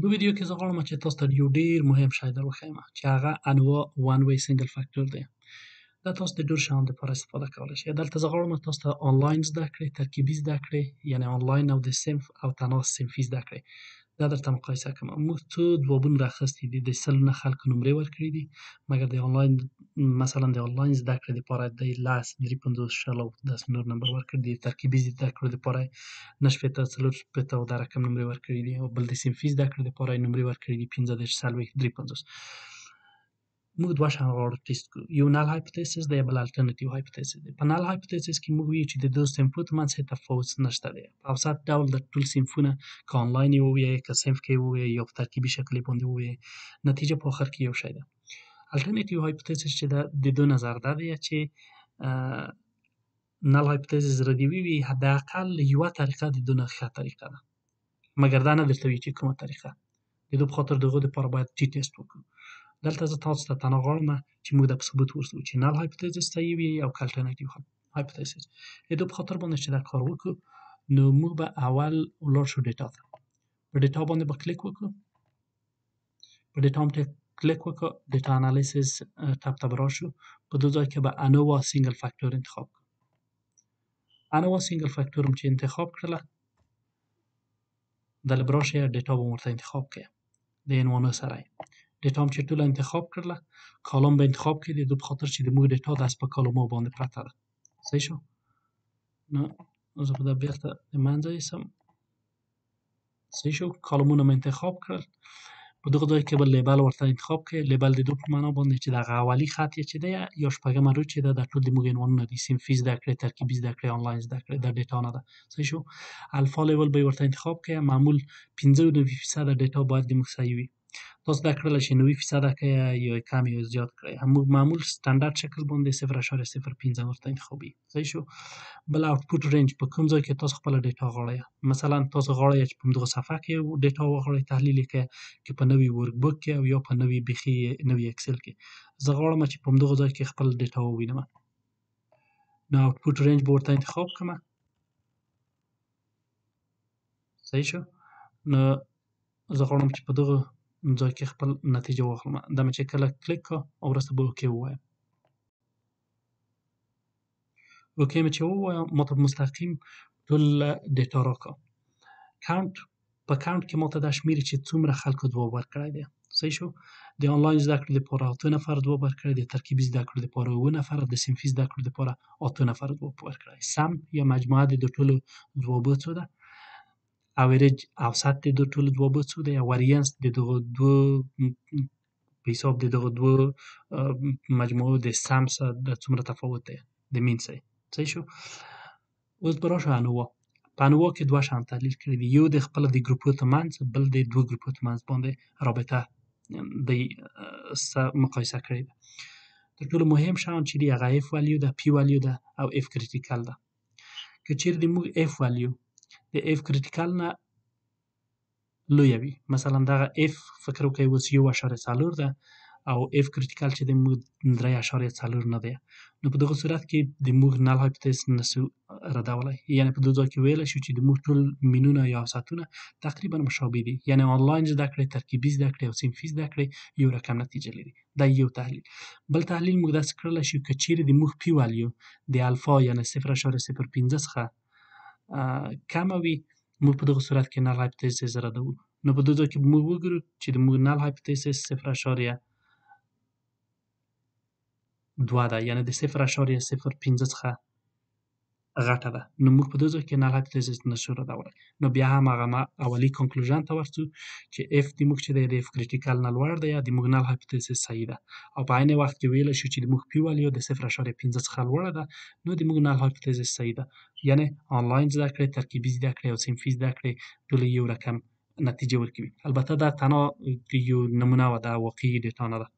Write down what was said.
په ویډیو کې زه غواړم چې تاسو ته یو ډېر مهم شی در وښیم چې هغه انواع وان وی سنګل فاکټور دی. دا تاسو د ډېرو شیانو لپاره استفاده کولی شئ. دلته زه غواړم تاسو ته آنلاین زده کړې، ترکیبي زده کړې، یعنې آنلاین او د صنف او تناسب صنفي زده کړې. دا درته مقایسه کوم. موږ څو ځوابونه رااخیستي دي، د 100 نه خلکو نمرې ورکړي دي، مګر د آنلاین مثلا د آنلاین زده کړې دپاره دی 10 3 50 شل او داسې نور نمبر ورکړي دي. ترکیبي زده کړو دپاره یې 9 شپېته 4 شپېته او دا رقم نمرې ورکړي دي، او بل د صنفي زده کړې دپاره یې نمرې ورکړي دي 15 40 3 50. موږ دوه شیان غواړو ټیسټ کړو، یو نل هایپوتیسس دی، بل الټرنیټیو هایپوتیسس دی. په نل هایپوتیسس کې موږ وایو چې د دوو صنفونو ترمنځ هېڅ تفاوت نشته دی. په اوسط ډول د ټول صنفونه که آنلاین یې ووایئ، که صنف کې یې ووایئ یا په ترکیبي شکل یې باندې ووایئ، نتیجه په آخر کې یو شی ده. الټرنیټیو هایپوتیسس چې ده د دو نظر دا دی چې نل هایپوتیسس ردیوي وي، حداقل یوه طریقه د دو نه ښه طریقه ده، مګر دا نه درته وایي چې کومه طریقه. د دو په خاطر د هغو دپاره باید ټي ټیسټ وکړو. دلته زه تاسو ته تنها غواړم چې موږ دا په ثبوت ورسوو چې نل هایپوتیسس صحیح وي او که الټرنیټیو هایپوتیسس. د دو په خاطر باندې چې دا کار وکړو، نو موږ به اول ولاړ شو ډیټا ته. په ډیټا باندې به کلیک وکړو. په ډیټا هم کلیک وکړو، ډیټا انالیسیس ټب ته به راشو. په دو ځای کې به انووا سینګل فاکټور انتخاب کړو. انووا سینګل فاکټور هم چې انتخاب کړله، دله به راشئ ډیټا به مو ورته انتخاب کړئ د عنوانو سره یې. ډیټا هم چې ټوله انتخاب کړله، کالم به انتخاب کړي، د دو په خاطر چې زموږ ډیټا داسې په کالمو باندې پرته ده. صحیح شو؟ نو زه به دا بېرته د منځه یوسم. صحیح شو؟ کالمونه مې انتخاب کړل. په دغه ځای کې به لیبل ورته انتخاب کړئ. لیبل د دو په معنا باندې چې دغه اولي خط یې چې دی یا شپږمه رو چې ده، دا ټول زموږ عنوانونه دي. صنفي زده کړې، ترکیبي زده کړې، آنلاین زده کړې، دا ډیټا نه ده. صحیح شو؟ الفا لیول به یې ورته انتخاب کړئ. معمول 95% ډیټا باید زموږ صحیح وي. تاسو دا کړلی شئ 90% کړئ، یا کم یا زیات کړئ. موږ معمول سټنډرډ شکل باندې 0.05 ورته انتخابوي. صحیح شو؟ بل آوټپوټ رینج په کوم ځای کې تاسو خپله ډیټا غواړئ. مثلا تاسو غواړئ چې په همدغه صفحه کې ډیټا وغواړئ تحلیل یې کړئ، که په نوي ورک بوک کې او یا په نوي بیخي نوي اکسل کې. زه غواړم چې په همدغه ځای کې خپل ډیټا ووینم. نو آوټپوټ رینج به ورته انتخاب کړم. صحیح شو؟ نو زه غواړم چې په دغه ځای کې خپل نتیجه واخلم. دا مې چې کله کلیک کړه او وروسته به اوکې ووایم. اوکې مې چې ووایم، ماته مستقیم ټول ډیټا راکړه. کاونټ په کاونټ کې ماته دا شمېري چې څومره خلکو ځواب ورکړی دی. صحیح شو؟ د آنلاین زده کړې دپاره 8 نفر ځواب ورکړی دی، ترکیبي زده کړو دپاره 9 نفر، د صنفي زده کړو دپاره 8 نفر ځواب ورکړی. سم یا مجموعه د دو ټولو ځوابو څو ده؟ اوریج اوسط د دو ټولو ځوابو څو دی؟ او وریانس د دغو دوو په حساب د دغو دوو مجموعو د سم څخه د څومره تفاوت دی، د مین څخه. صحیح شو؟ اوس به راشو انووا. په انووا کې دوه شیان تحلیل کړي دي. یو د خپله د ګروپو ترمنځ، بل د دوو ګروپو ترمنځ باندې رابطه دی مقایسه کړې ده. تر ټولو مهم شیان چې دي هغه اف ولیو ده، پی ولیو ده او اف کریټیکل ده. که چیرې د موږ اف ولیو د اف کریټیکل نه لویه وي، مثلا دغه اف فکر وکړئ اوس 1.4 ده او اف کریټیکل چې د موږ 3.4 نه دی، نو په دغه صورت کې د موږ نل هایپوتیسس نسو ردولی. یعنې په دو ځای کې ویلی شو چې د موږ ټول مینونه یا اوسطونه تقریبا مشابه دي. یعنې آنلاین زده کړې، ترکیبي زده کړې او صنفي زده کړې یو رقم نتیجه لري. دا یو تحلیل. بل تحلیل موږ داسې کړلی شو که چیرې د موږ پی ولیو د الفا یعنې 0.05 څخه کمه وي، موږ په دغه صورت کې نل هایپوتیسس ردوو. نو په دو ځای کې به موږ وګورو چې د موږ نل هایپوتیسس 0.2 ده، یعنې د 0.05 څخه غټه ده. نو موږ په دو ځای کې نل هایپوتیسس نشو ردولی. نو بیا هم هغه اولي کنکلوژن ته ورسو چې اف د موږ چې دی د اف کریټیکل نه لوړ دی، د موږ نل هایپوتیسس صحیح ده. او په عین وخت کې ویلی شو چې د موږ پی ولیو د 0.5 څخه لوړه ده، نو د موږ نل هایپوتیسس صحیح ده. یعنې آنلاین زده کړې، ترکیبي زده کړې او صنفي زده کړې ټولې یو رقم نتیجه ورکوي. البته دا تنها یو نمونه وه، دا واقعي ډیټا نه ده.